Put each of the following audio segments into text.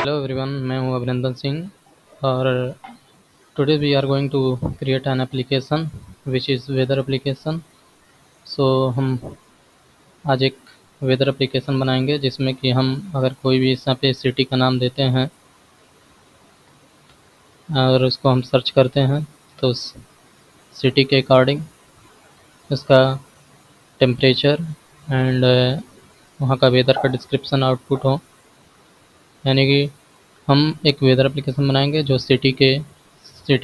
Hello everyone, मैं हूं अभिनंदन सिंह और today we are going to create an application which is weather application. So हम आज एक वेदर एप्लीकेशन बनाएंगे जिसमें कि हम अगर कोई भी यहाँ पे सिटी का नाम देते हैं और उसको हम सर्च करते हैं तो उस सिटी के अकॉर्डिंग उसका टेम्परेचर एंड वहाँ का वेदर का डिस्क्रिप्शन आउटपुट हो। यानी कि हम एक वेदर एप्लीकेशन बनाएंगे जो सिटी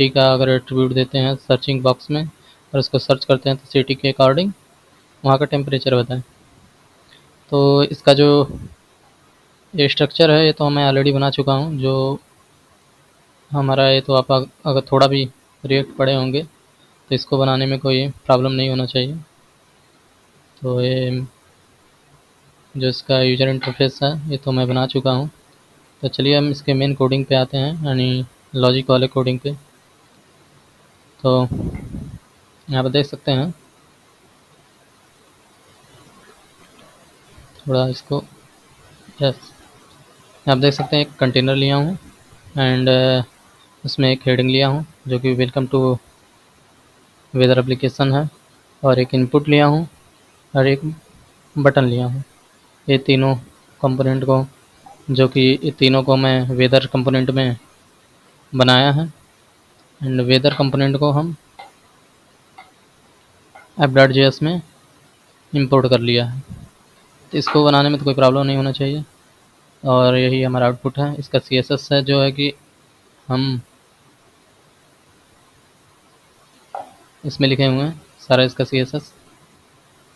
का अगर एट्रीब्यूट देते हैं सर्चिंग बॉक्स में और उसको सर्च करते हैं तो सिटी के अकॉर्डिंग वहाँ का टेम्परेचर बताएं। तो इसका जो ये स्ट्रक्चर है ये तो मैं ऑलरेडी बना चुका हूँ। जो हमारा ये तो आप अगर थोड़ा भी रिएक्ट पढ़े होंगे तो इसको बनाने में कोई प्रॉब्लम नहीं होना चाहिए। तो ये जो इसका यूज़र इंटरफेस है ये तो मैं बना चुका हूँ। तो चलिए हम इसके मेन कोडिंग पे आते हैं, यानी लॉजिक वाले कोडिंग पे। तो यहाँ पर देख सकते हैं, थोड़ा इसको, यस, आप देख सकते हैं एक कंटेनर लिया हूँ एंड उसमें एक हेडिंग लिया हूँ जो कि वेलकम टू वेदर एप्लीकेशन है, और एक इनपुट लिया हूँ और एक बटन लिया हूँ। ये तीनों कंपोनेंट को, जो कि ये तीनों को मैं वेदर कंपोनेंट में बनाया है एंड वेदर कंपोनेंट को हम app.js में इंपोर्ट कर लिया है। तो इसको बनाने में तो कोई प्रॉब्लम नहीं होना चाहिए और यही हमारा आउटपुट है। इसका CSS है जो है कि हम इसमें लिखे हुए हैं सारा इसका CSS।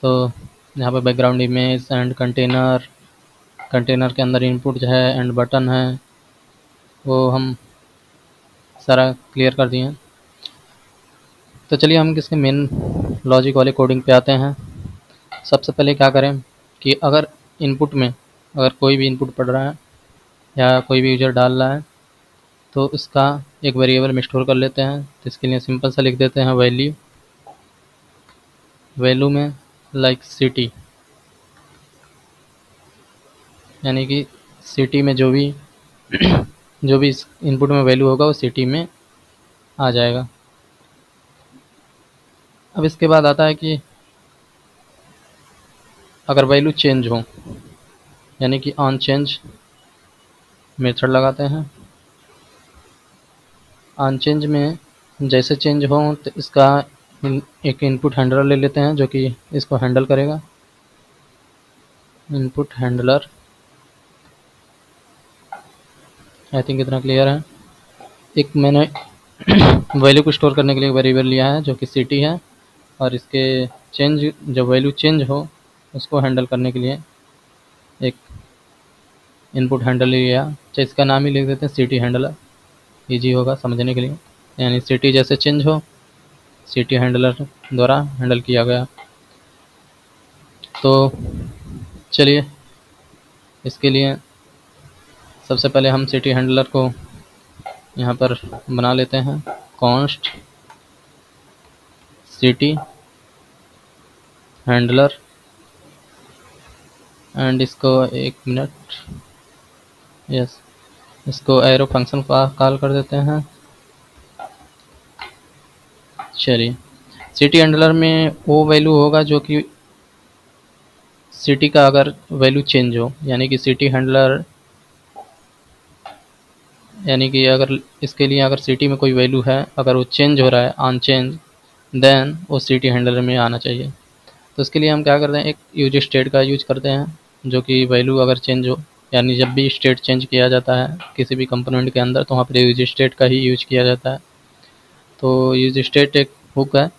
तो यहाँ पे बैकग्राउंड इमेज एंड कंटेनर के अंदर इनपुट जो है एंड बटन है वो हम सारा क्लियर कर दिए हैं। तो चलिए हम किसके मेन लॉजिक वाले कोडिंग पे आते हैं। सबसे पहले क्या करें कि अगर इनपुट में अगर कोई भी इनपुट पढ़ रहा है या कोई भी यूज़र डाल रहा है तो उसका एक वेरिएबल में स्टोर कर लेते हैं। तो इसके लिए सिंपल सा लिख देते हैं वैल्यू में लाइक सिटी, यानी कि सिटी में जो भी इस इनपुट में वैल्यू होगा वो सिटी में आ जाएगा। अब इसके बाद आता है कि अगर वैल्यू चेंज हो, यानी कि ऑन चेंज मेथड लगाते हैं। ऑन चेंज में जैसे चेंज हो तो इसका एक इनपुट हैंडलर ले लेते हैं जो कि इसको हैंडल करेगा। इनपुट हैंडलर, आई थिंक इतना क्लियर है। एक मैंने वैल्यू को स्टोर करने के लिए वेरिएबल लिया है जो कि सिटी है, और इसके जब वैल्यू चेंज हो उसको हैंडल करने के लिए एक इनपुट हैंडल लिया। चाहे इसका नाम ही लिख देते हैं सिटी हैंडलर, ईजी होगा समझने के लिए। यानी सिटी जैसे चेंज हो सिटी हैंडलर द्वारा हैंडल किया गया। तो चलिए इसके लिए सबसे पहले हम सिटी हैंडलर को यहाँ पर बना लेते हैं, कॉन्स्ट सिटी हैंडलर एंड इसको एक मिनट, यस, इसको एरो फंक्शन कॉल कर देते हैं। चलिए सिटी हैंडलर में वो वैल्यू होगा जो कि सिटी का अगर वैल्यू चेंज हो, यानी कि सिटी हैंडलर, यानी कि अगर इसके लिए अगर सिटी में कोई वैल्यू है अगर वो चेंज हो रहा है ऑन चेंज देन वो सिटी हैंडलर में आना चाहिए। तो इसके लिए हम क्या करते हैं, एक यूज स्टेट का यूज करते हैं जो कि वैल्यू अगर चेंज हो, यानी जब भी स्टेट चेंज किया जाता है किसी भी कंपोनेंट के अंदर तो वहाँ पर यूज स्टेट का ही यूज किया जाता है। तो यूज स्टेट एक हुक है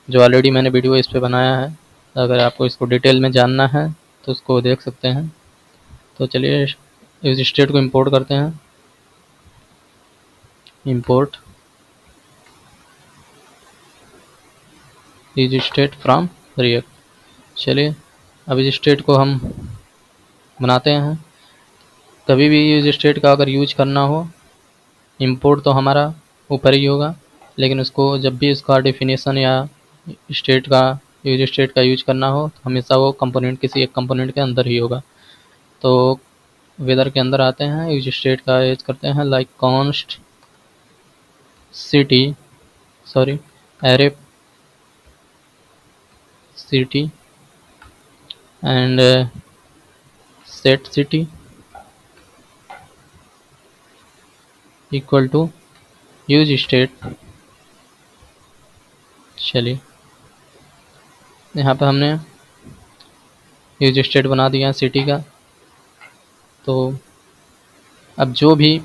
जो ऑलरेडी मैंने वीडियो इस पर बनाया है, अगर आपको इसको डिटेल में जानना है तो उसको देख सकते हैं। तो चलिए यूज स्टेट को इंपोर्ट करते हैं, import use state from react. चलिए अब इस स्टेट को हम बनाते हैं। कभी भी यूज स्टेट का अगर यूज करना हो इंपोर्ट तो हमारा ऊपर ही होगा, लेकिन उसको जब भी इसका डेफिनेशन या स्टेट का यूज स्टेट का यूज करना हो तो हमेशा वो कंपोनेंट किसी एक कंपोनेंट के अंदर ही होगा। तो वेदर के अंदर आते हैं, यूज स्टेट का यूज करते हैं, like const city, sorry array city and set city equal to use state. चलिए यहाँ पे हमने यूज स्टेट बना दिया सिटी का। तो अब जो भी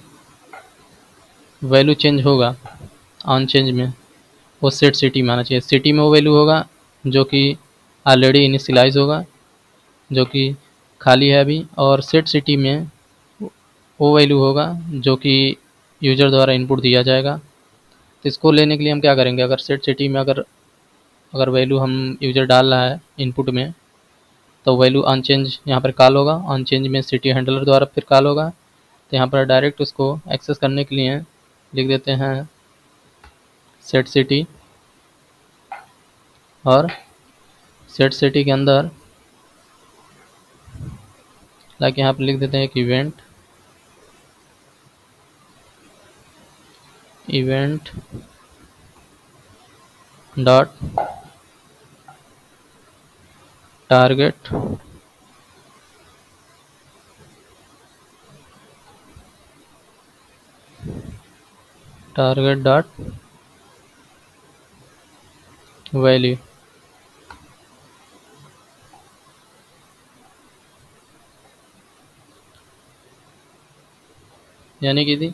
वैल्यू चेंज होगा ऑन चेंज में वो सेट सिटी में आना चाहिए। सिटी में वो वैल्यू होगा जो कि ऑलरेडी इनिशियलाइज होगा, जो कि खाली है अभी, और सेट सिटी में वो वैल्यू होगा जो कि यूजर द्वारा इनपुट दिया जाएगा। तो इसको लेने के लिए हम क्या करेंगे, अगर सेट सिटी में अगर वैल्यू हम यूजर डाल रहा है इनपुट में, तो वैल्यू ऑन चेंज यहाँ पर कॉल होगा, ऑन चेंज में सिटी हैंडलर द्वारा फिर कॉल होगा। तो यहाँ पर डायरेक्ट उसको एक्सेस करने के लिए लिख देते हैं सेट सिटी, और सेट सिटी के अंदर लाइक यहाँ पर लिख देते हैं कि event dot target dot value. यानी कि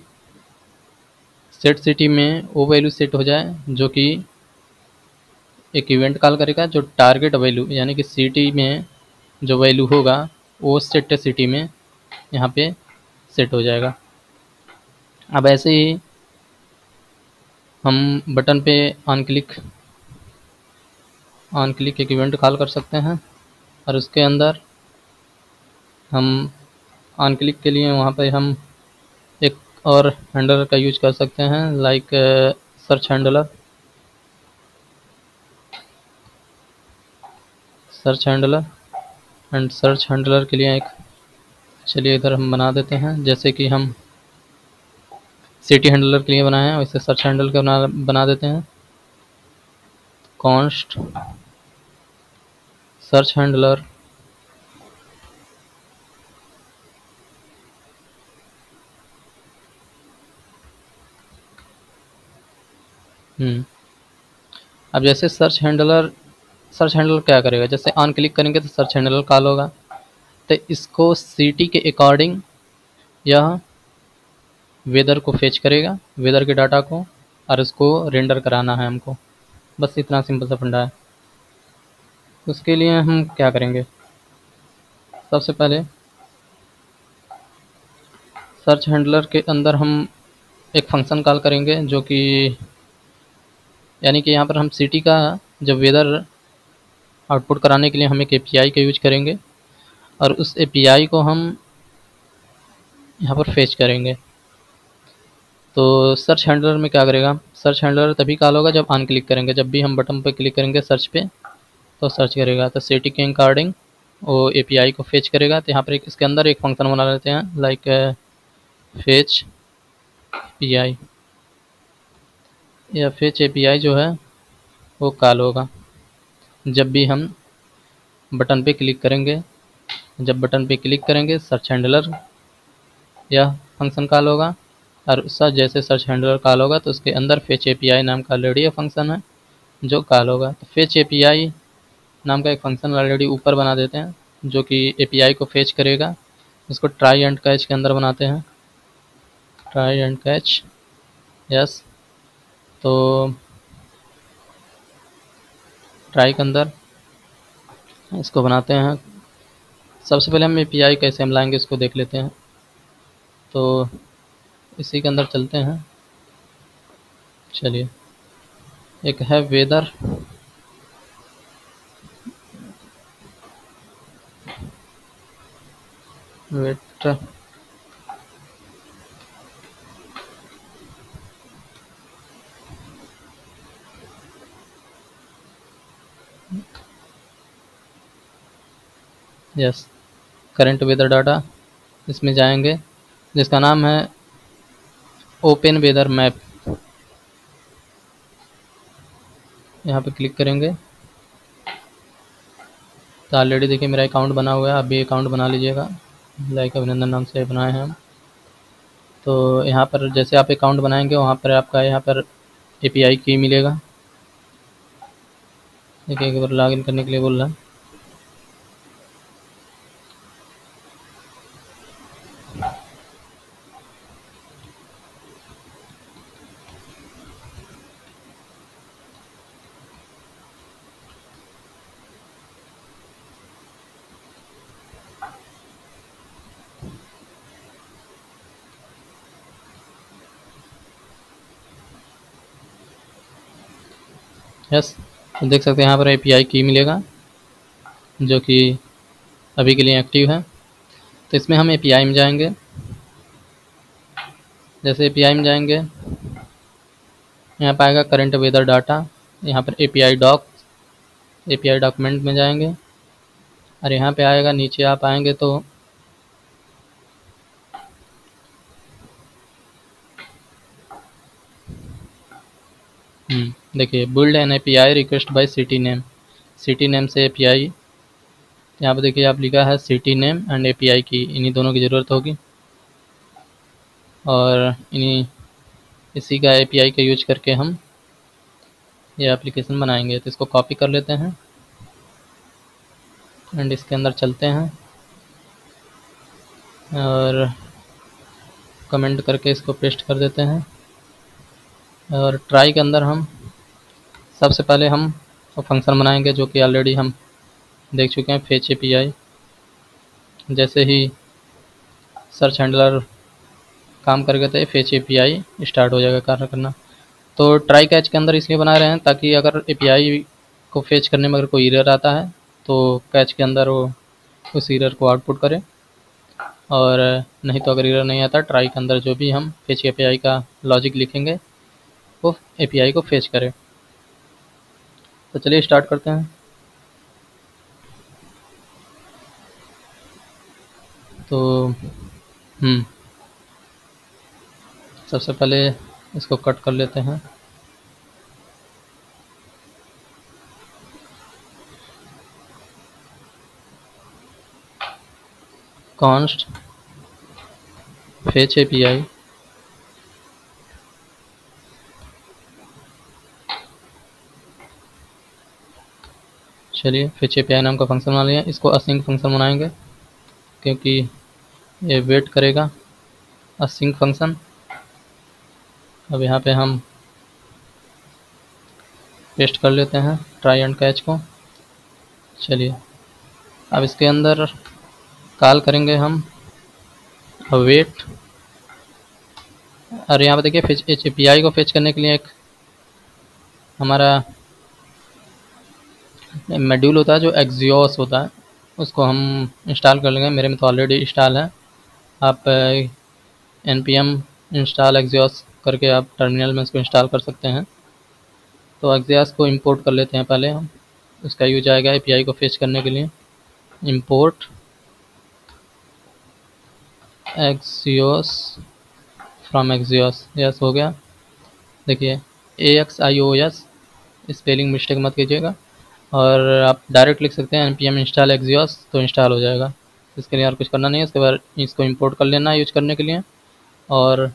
सेट सिटी में वो वैल्यू सेट हो जाए जो कि एक इवेंट कॉल करेगा, जो टारगेट वैल्यू यानी कि सिटी में जो वैल्यू होगा वो सेट सिटी में यहाँ पे सेट हो जाएगा। अब ऐसे ही हम बटन पे ऑन क्लिक एक इवेंट कॉल कर सकते हैं, और उसके अंदर हम ऑन क्लिक के लिए वहाँ पे हम एक और हैंडलर का यूज कर सकते हैं, like search handler and search handler के लिए एक, चलिए इधर हम बना देते हैं, जैसे कि हम सिटी हैंडलर के लिए बनाए हैं वैसे सर्च हैंडल का बना देते हैं। कॉन्स्ट सर्च हैंडलर अब जैसे सर्च हैंडलर क्या करेगा, जैसे ऑन क्लिक करेंगे तो सर्च हैंडलर कॉल होगा, तो इसको सिटी के अकॉर्डिंग यह वेदर को फेच करेगा, वेदर के डाटा को, और उसको रेंडर कराना है हमको। बस इतना सिंपल सा फंडा है। उसके लिए हम क्या करेंगे, सबसे पहले सर्च हैंडलर के अंदर हम एक फंक्शन कॉल करेंगे, जो कि यानी कि यहाँ पर हम सिटी का जब वेदर आउटपुट कराने के लिए हम एक एपीआई का यूज करेंगे, और उस एपीआई को हम यहाँ पर फेच करेंगे। तो सर्च हैंडलर में क्या करेगा, सर्च हैंडलर तभी कॉल होगा जब ऑन क्लिक करेंगे, जब भी हम बटन पर क्लिक करेंगे सर्च पे तो सर्च करेगा, तो सिटी के अकॉर्डिंग वो एपीआई को फेच करेगा। तो यहाँ पर इसके अंदर एक फंक्शन बना लेते हैं, लाइक फेच एपीआई, या फेच एपीआई जो है वो कॉल होगा जब भी हम बटन पे क्लिक करेंगे। जब बटन पे क्लिक करेंगे सर्च हैंडलर यह फंक्शन कॉल होगा, और उसका जैसे सर्च हैंडलर कॉल होगा तो उसके अंदर फेच एपीआई नाम का ऑलरेडी फंक्शन है जो कॉल होगा। तो फेच एपीआई नाम का एक फंक्शन ऑलरेडी ऊपर बना देते हैं जो कि एपीआई को फेच करेगा। इसको ट्राई एंड कैच के अंदर बनाते हैं, ट्राई एंड कैच, यस। तो ट्राई के अंदर इसको बनाते हैं। सबसे पहले हम एपीआई कैसे हम लाएंगे इसको देख लेते हैं। तो इसी के अंदर चलते हैं, चलिए एक है weather, waiter, yes, current weather data इसमें जाएंगे जिसका नाम है ओपन वेदर मैप। यहाँ पे क्लिक करेंगे तो ऑलरेडी देखिए मेरा अकाउंट बना हुआ है, आप भी अकाउंट बना लीजिएगा। लाइक अभिनंदन नाम से बनाए हैं हम। तो यहाँ पर जैसे आप अकाउंट बनाएंगे वहाँ पर आपका यहाँ पर API की मिलेगा। देखिए एक बार लॉगिन करने के लिए बोल रहा है। यस, तो देख सकते हैं यहाँ पर API की मिलेगा जो कि अभी के लिए एक्टिव है। तो इसमें हम API में जाएंगे। जैसे API में जाएंगे यहाँ पर आएगा करंट वेदर डाटा, यहाँ पर API डॉक, API डॉक्यूमेंट में जाएंगे और यहाँ पे आएगा नीचे आप आएंगे तो देखिए build an API request bye city name. City name से API यहाँ पे देखिए आप लिखा है सिटी नेम एंड API की, इन्हीं दोनों की ज़रूरत होगी और इसी का API का यूज करके हम ये एप्लीकेशन बनाएंगे। तो इसको कॉपी कर लेते हैं एंड इसके अंदर चलते हैं और कमेंट करके इसको पेस्ट कर देते हैं। और ट्राई के अंदर हम सबसे पहले हम फंक्शन बनाएंगे जो कि ऑलरेडी हम देख चुके हैं, फेच API। जैसे ही सर्च हैंडलर काम करेगा तो फेच API स्टार्ट हो जाएगा कार्य करना। तो ट्राई कैच के अंदर इसलिए बना रहे हैं ताकि अगर API को फेच करने में अगर कोई एरर आता है तो कैच के अंदर वो उस एरर को आउटपुट करे, और नहीं तो अगर एरर नहीं आता ट्राई के अंदर जो भी हम फेच API का लॉजिक लिखेंगे वो API को फेच करे। तो चलिए स्टार्ट करते हैं। तो सबसे पहले इसको कट कर लेते हैं। कॉन्स्ट फेच API चलिए फेच API नाम का फंक्शन बना लिया। इसको असिंक फंक्शन बनाएंगे क्योंकि ये वेट करेगा। असिंक फंक्शन अब यहाँ पे हम पेस्ट कर लेते हैं ट्राई एंड कैच को। चलिए अब इसके अंदर कॉल करेंगे हम वेट, और यहाँ पे देखिए फेच API को फेच करने के लिए एक हमारा मॉड्यूल होता है जो एक्सियोस होता है, उसको हम इंस्टॉल कर लेंगे। मेरे में तो ऑलरेडी इंस्टॉल है। आप npm इंस्टॉल एक्सियोस करके आप टर्मिनल में इसको इंस्टॉल कर सकते हैं। तो एक्सियोस को इंपोर्ट कर लेते हैं पहले हम। उसका यूज आएगा API को फेच करने के लिए। Import Axios from Axios, yes हो गया। देखिए AXIOS, स्पेलिंग मिस्टेक मत कीजिएगा, और आप डायरेक्ट लिख सकते हैं npm इंस्टॉल एक्सियोस तो इंस्टॉल हो जाएगा। इसके लिए और कुछ करना नहीं है। उसके बाद इसको इंपोर्ट कर लेना है यूज करने के लिए, और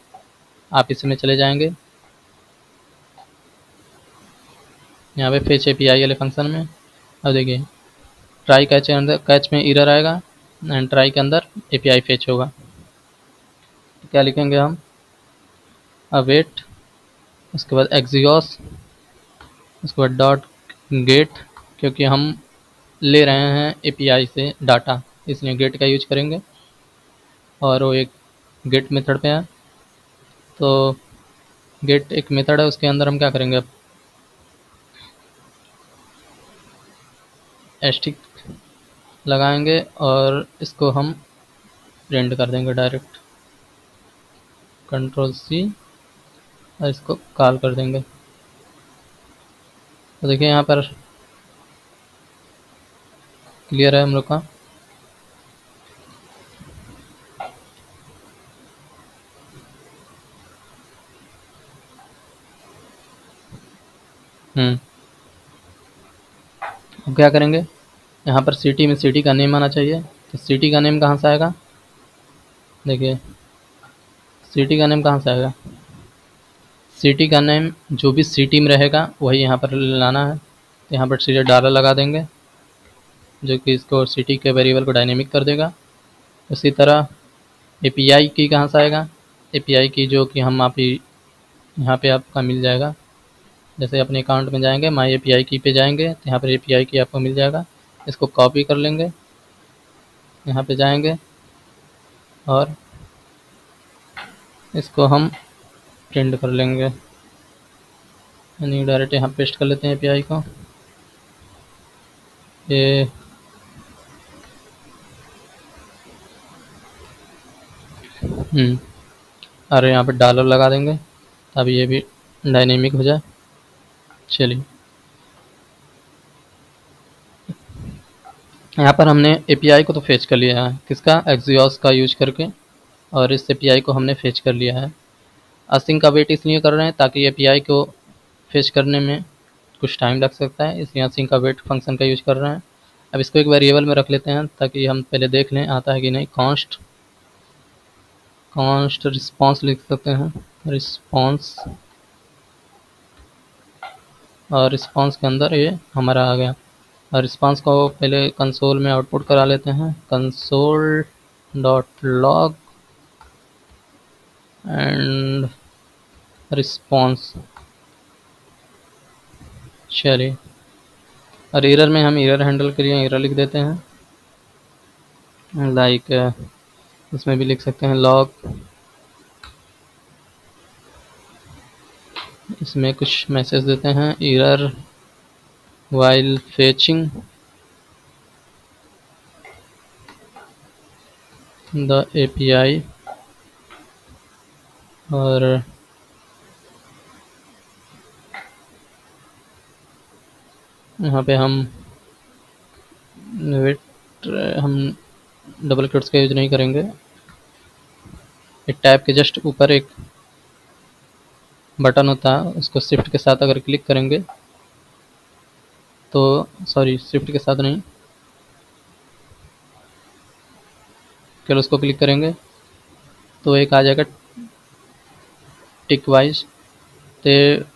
आप इसमें चले जाएंगे यहाँ पे फेच API वाले फंक्शन में। अब देखिए ट्राई कैच के अंदर कैच में एरर आएगा एंड ट्राई के अंदर API फेच होगा। तो क्या लिखेंगे हम, अवेट, उसके बाद एक्सियोस, उसके बाद डॉट गेट, क्योंकि हम ले रहे हैं API से डाटा इसलिए गेट का यूज करेंगे, और वो एक गेट मेथड पे है। तो गेट एक मेथड है, उसके अंदर हम क्या करेंगे, अब एस्टिक लगाएंगे और इसको हम प्रिंट कर देंगे डायरेक्ट, Ctrl+C, और इसको कॉल कर देंगे। तो देखिए यहाँ पर क्लियर है हम लोग का। अब क्या करेंगे, यहाँ पर सिटी में सिटी का नेम आना चाहिए। तो सिटी का नेम कहाँ से आएगा, देखिए सिटी का नेम कहाँ से आएगा, सिटी का नेम जो भी सिटी में रहेगा वही यहाँ पर लाना है। तो यहाँ पर सीधे डॉलर लगा देंगे जो कि इसको सिटी के वेरिएबल को डायनेमिक कर देगा। उसी तरह एपीआई की कहाँ से आएगा, एपीआई की जो कि हम आप यहाँ पे आपका मिल जाएगा। जैसे अपने अकाउंट में जाएंगे, माई एपीआई की पे जाएंगे तो यहाँ पर एपीआई की आपको मिल जाएगा। इसको कॉपी कर लेंगे, यहाँ पे जाएंगे और इसको हम प्रिंट कर लेंगे, यानी डायरेक्ट यहाँ पेस्ट कर लेते हैं एपीआई को। ये और यहाँ पे डॉलर लगा देंगे ताकि ये भी डायनेमिक हो जाए। चलिए यहाँ पर हमने एपीआई को तो फेच कर लिया है, किसका, एक्सियोस का यूज करके, और इस एपीआई को हमने फेच कर लिया है। असिंक का वेट इसलिए कर रहे हैं ताकि एपीआई को फेच करने में कुछ टाइम लग सकता है, इसलिए असिंक का वेट फंक्शन का यूज कर रहे हैं। अब इसको एक वेरिएबल में रख लेते हैं ताकि हम पहले देख लें आता है कि नहीं। कॉन्स्ट रिस्पॉन्स लिख सकते हैं, रिस्पॉन्स, और रिस्पॉन्स के अंदर ये हमारा आ गया। और रिस्पॉन्स को पहले कंसोल में आउटपुट करा लेते हैं, console dot log and response. चलिए, और एरर में हम एरर हैंडल के लिए एरर लिख देते हैं, लाइक इसमें भी लिख सकते हैं लॉग, इसमें कुछ मैसेज देते हैं, error while fetching the API, और यहाँ पे हम वेट, हम डबल कोट्स का यूज नहीं करेंगे। एक टैब के जस्ट ऊपर एक बटन होता है, उसको शिफ्ट के साथ अगर क्लिक करेंगे तो, सॉरी शिफ्ट के साथ नहीं, केवल उसको क्लिक करेंगे तो एक आ जाएगा टिक वाइज। तो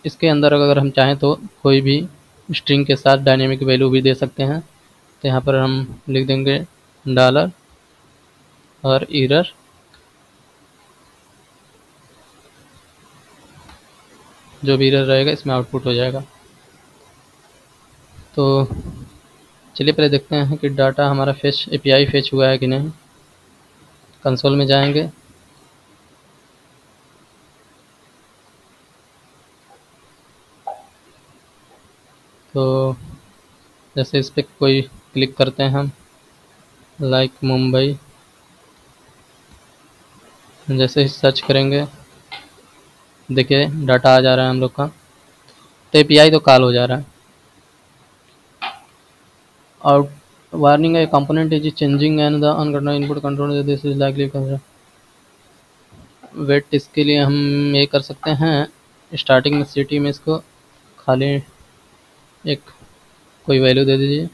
इसके अंदर अगर हम चाहें तो कोई भी स्ट्रिंग के साथ डायनेमिक वैल्यू भी दे सकते हैं। तो यहाँ पर हम लिख देंगे डॉलर और एरर, जो भी एरर रहेगा इसमें आउटपुट हो जाएगा। तो चलिए पहले देखते हैं कि डाटा हमारा फेच, एपीआई फेच हुआ है कि नहीं। कंसोल में जाएंगे, तो जैसे इस पर कोई क्लिक करते हैं हम, लाइक मुंबई, जैसे ही सर्च करेंगे देखिए डाटा आ जा रहा है हम लोग का। तो एपीआई तो कॉल हो जा रहा है। और वार्निंग है, component is changing and the uncontrolled input control this is likely wet. इसके लिए हम ये कर सकते हैं, स्टार्टिंग में सिटी में इसको खाली एक कोई वैल्यू दे दीजिए।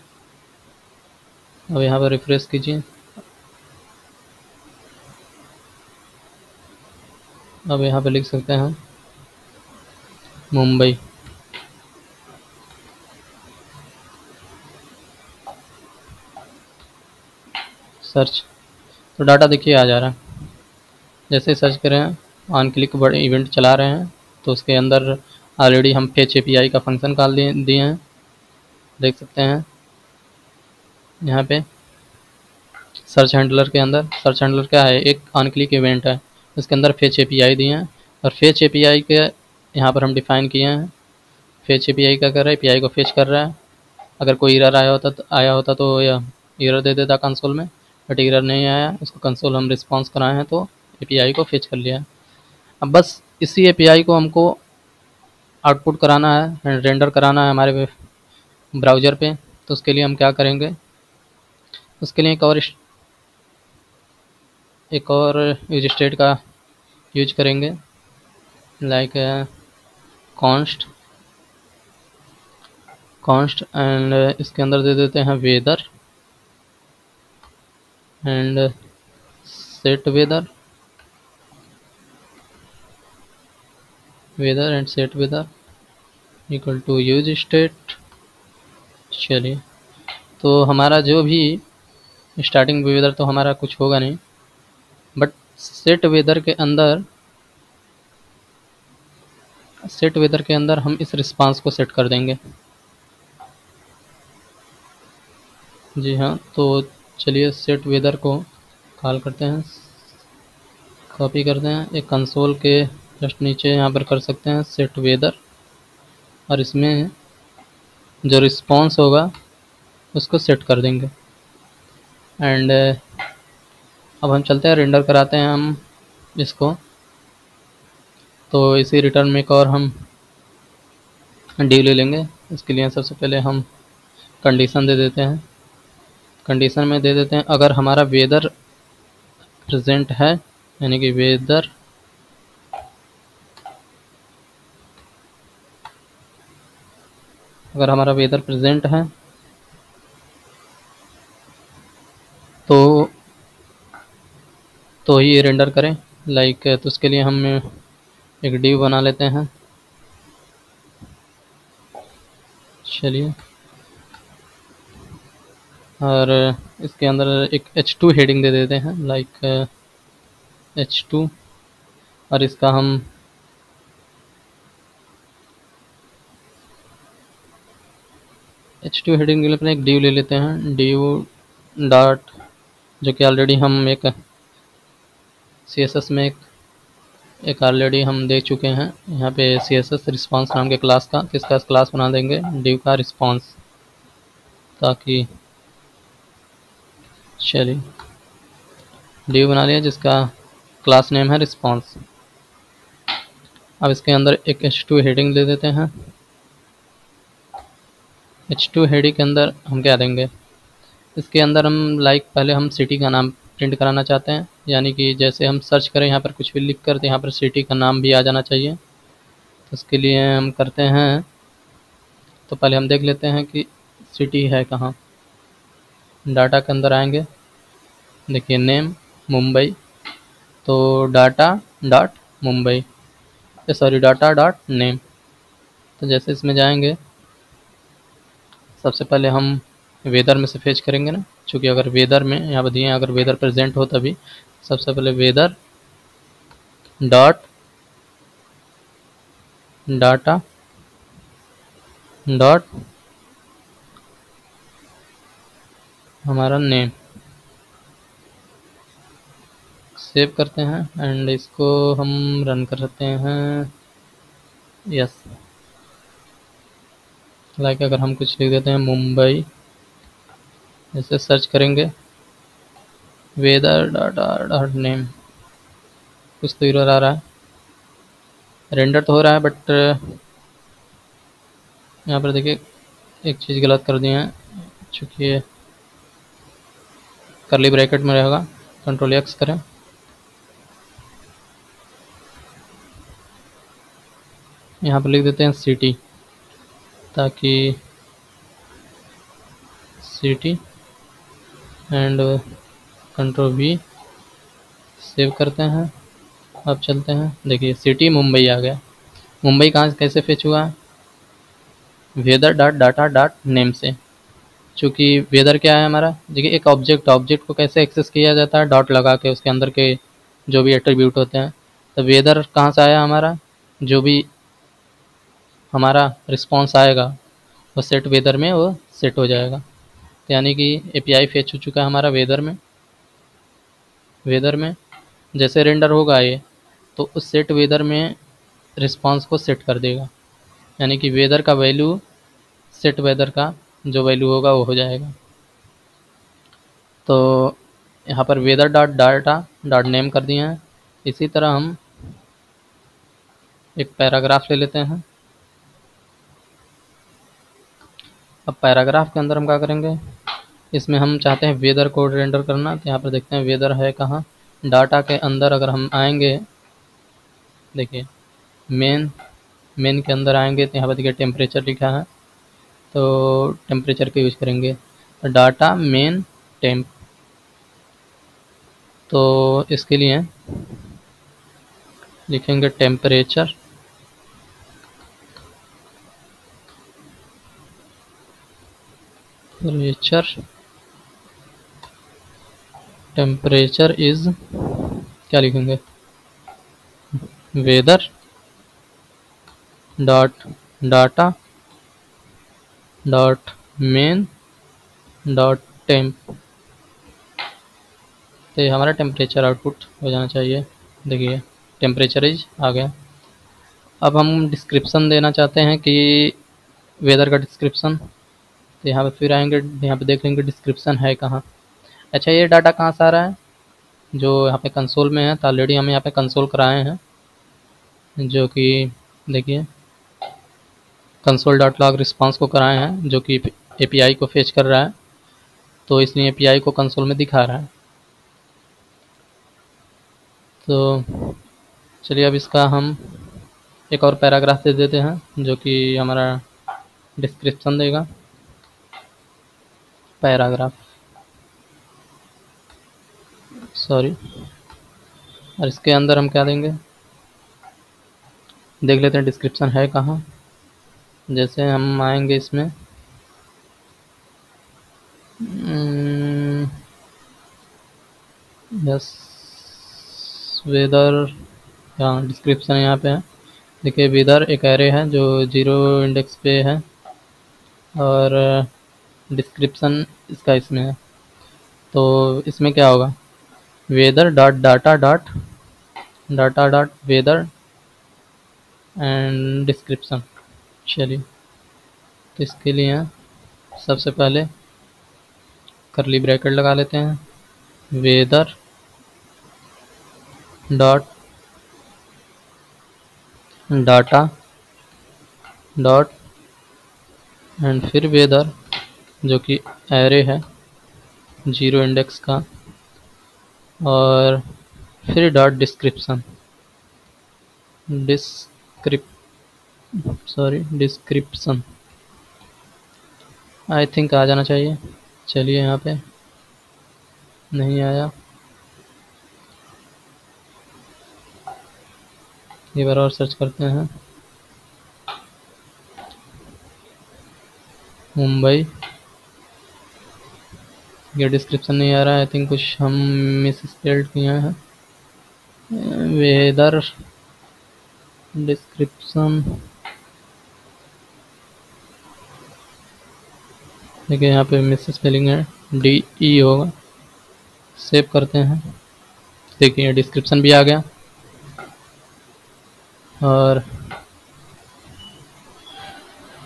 अब यहाँ पर रिफ्रेश कीजिए, अब यहाँ पे लिख सकते हैं मुंबई। सर्च, तो डाटा देखिए आ जा रहा है। जैसे सर्च करें, ऑन क्लिक बड़े इवेंट चला रहे हैं तो उसके अंदर ऑलरेडी हम फेच एपीआई का फंक्शन कॉल दिए हैं, देख सकते हैं यहाँ पे। सर्च हैंडलर के अंदर, सर्च हैंडलर क्या है, एक ऑन क्लिक इवेंट है, उसके अंदर फेच एपीआई दिए हैं। और फेच एपीआई के यहाँ पर हम डिफाइन किए हैं। फेच एपीआई क्या कर रहा है, एपीआई को फेच कर रहा है। अगर कोई एरर आया होता तो या एरर दे देता कंसोल में, बट एरर नहीं आया, उसको कंसोल हम रिस्पॉन्स कराए हैं तो एपीआई को फेच कर लिया है। अब बस इसी एपीआई को हमको आउटपुट कराना है, रेंडर कराना है हमारे ब्राउज़र पे। तो उसके लिए हम क्या करेंगे, उसके लिए एक और यूज स्टेट का यूज करेंगे, लाइक कॉन्स्ट कॉन्स्ट एंड इसके अंदर दे देते हैं weather and set weather and set weather equal to use state. चलिए, तो हमारा जो भी स्टार्टिंग वेदर तो हमारा कुछ होगा नहीं, बट सेट वेदर के अंदर हम इस रिस्पांस को सेट कर देंगे। जी हाँ, तो चलिए सेट वेदर को कॉल करते हैं, कॉपी करते हैं, एक कंसोल के जस्ट नीचे यहाँ पर कर सकते हैं सेट वेदर, और इसमें जो रिस्पांस होगा उसको सेट कर देंगे। एंड अब हम चलते हैं, रेंडर कराते हैं हम इसको। तो इसी रिटर्न में एक और हम ड्यू ले लेंगे। इसके लिए सबसे पहले हम कंडीशन दे देते हैं। कंडीशन में दे देते हैं अगर हमारा वेदर प्रेजेंट है, यानी कि वेदर अगर हमारा वेदर प्रेजेंट है तो ही रेंडर करें। लाइक तो उसके लिए हम एक डिव बना लेते हैं। चलिए, और इसके अंदर एक h2 हेडिंग दे देते हैं, लाइक h2, और इसका हम h2 हेडिंग के लिए अपने एक डिव ले लेते हैं, डिव डॉट, जो कि ऑलरेडी हम एक CSS में एक ऑलरेडी हम देख चुके हैं। यहाँ पे CSS रिस्पांस नाम के क्लास का किसका क्लास बना देंगे, डिव का रिस्पांस, ताकि चलिए डिव बना लिया जिसका क्लास नेम है रिस्पांस। अब इसके अंदर एक h2 हेडिंग दे देते हैं। h2 हेडिंग के अंदर हम क्या देंगे, इसके अंदर हम लाइक पहले हम सिटी का नाम प्रिंट कराना चाहते हैं, यानी कि जैसे हम सर्च करें यहाँ पर कुछ भी लिख कर, तो यहाँ पर सिटी का नाम भी आ जाना चाहिए। तो उसके लिए हम करते हैं, तो पहले हम देख लेते हैं कि सिटी है कहाँ। डाटा के अंदर आएंगे, देखिए नेम मुंबई, तो data dot Mumbai, sorry data dot name. तो जैसे इसमें जाएंगे, सबसे पहले हम वेदर में से फेच करेंगे ना, क्योंकि अगर वेदर में यहाँ पर दिए अगर वेदर प्रेजेंट हो तभी सबसे पहले वेदर डॉट डाटा डॉट हमारा नेम सेव करते हैं एंड इसको हम रन कर सकते हैं। यस, लाइक अगर हम कुछ लिख देते हैं मुंबई, जैसे सर्च करेंगे वेदर डाटा डॉट नेम, कुछ तो एरर आ रहा है, रेंडर तो हो रहा है, बट यहाँ पर देखिए एक चीज़ गलत कर दिए हैं, चूँकि कर्ली ब्रैकेट में रहेगा, कंट्रोल X करें, यहाँ पर लिख देते हैं सिटी, ताकि city and control V save करते हैं। अब चलते हैं, देखिए सिटी मुंबई आ गया। मुंबई कहाँ कैसे फेच हुआ है, weather dot data dot name से। चूँकि वेदर क्या है हमारा, देखिए एक ऑब्जेक्ट को कैसे एक्सेस किया जाता है, डॉट लगा के उसके अंदर के जो भी एट्रीब्यूट होते हैं। तो वेदर कहाँ से आया हमारा, जो भी हमारा रिस्पॉन्स आएगा वो सेट वेदर में वो सेट हो जाएगा। तो यानी कि API फेच हो चुका है हमारा वेदर में जैसे रेंडर होगा ये, तो उस सेट वेदर में रिस्पॉन्स को सेट कर देगा, यानी कि वेदर का वैल्यू सेट वेदर का जो वैल्यू होगा वो हो जाएगा। तो यहाँ पर weather dot data dot name कर दिए हैं। इसी तरह हम एक पैराग्राफ ले लेते हैं। अब पैराग्राफ के अंदर हम क्या करेंगे, इसमें हम चाहते हैं वेदर को रेंडर करना, तो यहाँ पर देखते हैं वेदर है कहाँ, डाटा के अंदर अगर हम आएंगे, देखिए मेन के अंदर आएंगे तो यहाँ पर देखिए टेम्परेचर लिखा है, तो टेम्परेचर का यूज करेंगे, डाटा मेन टेम्प। तो इसके लिए लिखेंगे टेम्परेचर टेम्परेचर इज, क्या लिखेंगे, weather dot data dot main dot temp. तो ये हमारा टेम्परेचर आउटपुट हो जाना चाहिए। देखिए टेम्परेचर इज आ गया। अब हम डिस्क्रिप्शन देना चाहते हैं कि वेदर का डिस्क्रिप्शन, तो यहाँ पे फिर आएंगे, यहाँ पे देख लेंगे डिस्क्रिप्शन है कहाँ। अच्छा ये डाटा कहाँ से आ रहा है, जो यहाँ पे कंसोल में है। तो ऑलरेडी हम यहाँ पे कंसोल कराए हैं, जो कि देखिए कंसोल डॉट लॉग रिस्पॉन्स को कराए हैं, जो कि एपीआई को फेच कर रहा है, तो इसलिए एपीआई को कंसोल में दिखा रहा है। तो चलिए अब इसका हम एक और पैराग्राफ दे देते हैं, जो कि हमारा डिस्क्रिप्शन देगा। पैराग्राफ, सॉरी, और इसके अंदर हम क्या देंगे, देख लेते हैं डिस्क्रिप्शन है कहाँ। जैसे हम आएंगे इसमें, यस वेदर, हाँ डिस्क्रिप्शन यहाँ पे है। देखिए वेदर एक एरे है जो 0 इंडेक्स पे है, और डिस्क्रिप्शन इसका इसमें है। तो इसमें क्या होगा, weather dot data dot data dot weather and description. चलिए तो इसके लिए सबसे पहले करली ब्रैकेट लगा लेते हैं, weather dot data dot and फिर वेदर, जो कि एरे है 0 इंडेक्स का, और फिर dot description, description I think आ जाना चाहिए। चलिए यहाँ पे नहीं आया, एक बार और सर्च करते हैं, मुंबई। ये डिस्क्रिप्शन नहीं आ रहा है, आई थिंक कुछ हम मिस स्पेल्ड किए हैं। वेदर डिस्क्रिप्शन, देखिए यहाँ पे मिस स्पेलिंग है, DE होगा। सेव करते हैं, देखिए डिस्क्रिप्शन भी आ गया, और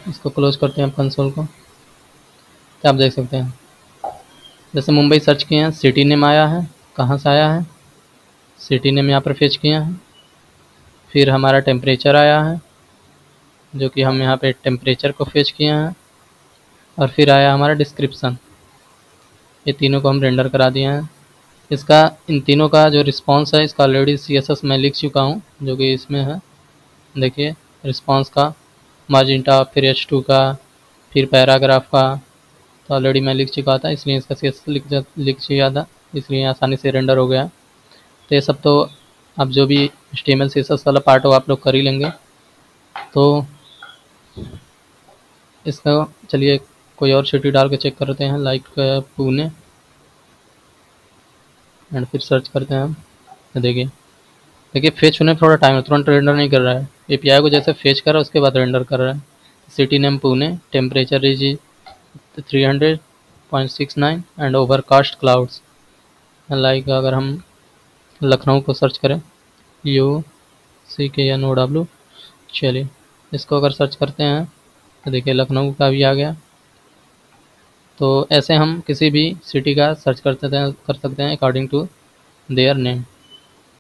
इसको क्लोज करते हैं कंसोल को। तो आप देख सकते हैं जैसे मुंबई सर्च किए हैं, सिटी नेम आया है, कहाँ से आया है, सिटी नेम यहाँ पर फेच किया है। फिर हमारा टेम्परेचर आया है, जो कि हम यहाँ पे टेम्परेचर को फेच किए हैं, और फिर आया हमारा डिस्क्रिप्शन। ये तीनों को हम रेंडर करा दिए हैं। इसका इन तीनों का जो रिस्पांस है, इसका ऑलरेडी CSS मैं लिख चुका हूँ, जो कि इसमें है। देखिए रिस्पांस का मार्जिनटा, फिर H2 का, फिर पैराग्राफ का, तो ऑलरेडी मैं लिख चुका था, इसलिए इसका CSS लिख चुका था, इसलिए आसानी से रेंडर हो गया। तो ये सब तो अब जो भी HTML CSS वाला पार्ट हो आप लोग कर ही लेंगे। तो इसका चलिए कोई और सिटी डाल के चेक करते हैं, लाइक पुणे, एंड फिर सर्च करते हैं हम। तो देखिए फेच होने में थोड़ा टाइम है, तुरंत रेंडर नहीं कर रहा है। एपीआई को जैसे फेच कर रहा है उसके बाद रेंडर कर रहा है। City name Pune, temperature is 300.69 and overcast clouds. Like अगर हम लखनऊ को सर्च करें, UCKNOW, चलिए इसको अगर सर्च करते हैं तो देखिए लखनऊ का भी आ गया। तो ऐसे हम किसी भी सिटी का सर्च कर सकते हैं अकॉर्डिंग टू देयर नेम।